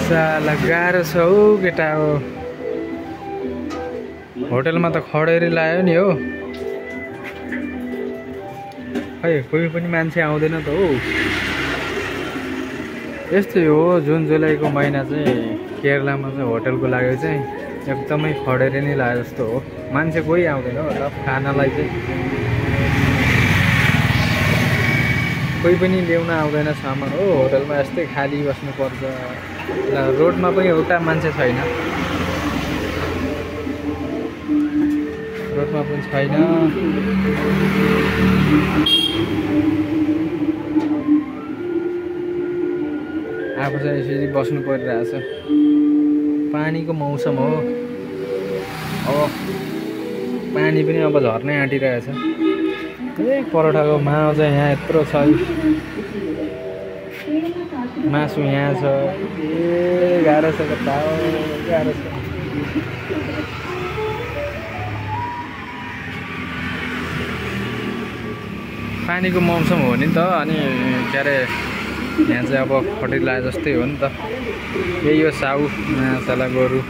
साला गाह्रो छ हौ केटा हो। होटलमा त खडेरी लायो नि हो। खै कोही पनि मान्छे आउँदैन त हौ। यस्तै हो जुन जुलाईको महिना चाहिँ केरलामा चाहिँ होटलको लागि चाहिँ एकदमै खडेरी नै लाग्यो जस्तो हो। मान्छे कोही आउँदैन होला खानालाई चाहिँ कोही पनि ल्याउन आउँदैन सामान हो। होटलमा यस्तै खाली बस्नुपर्छ। रोडमा पनि एउटा मान्छे छैन। रोडमा पनि छैन। आफू चाहिँ यसरी बस्नु परिरहेछ। पानीको मौसम हो। अब पानी पनि अब झर्नै आँटिरहेछ। परोठाको माउ चाहिँ यहाँ यत्रो छ। मासु यहाँ छ। गाह्रो छ कता हो गाह्रो छ। पानीको मौसम हो नि त अनि के अरे यहाँ चाहिँ अब खडेरी लागे जस्तै हो नि त। यही हो साउ माछाला गोरु।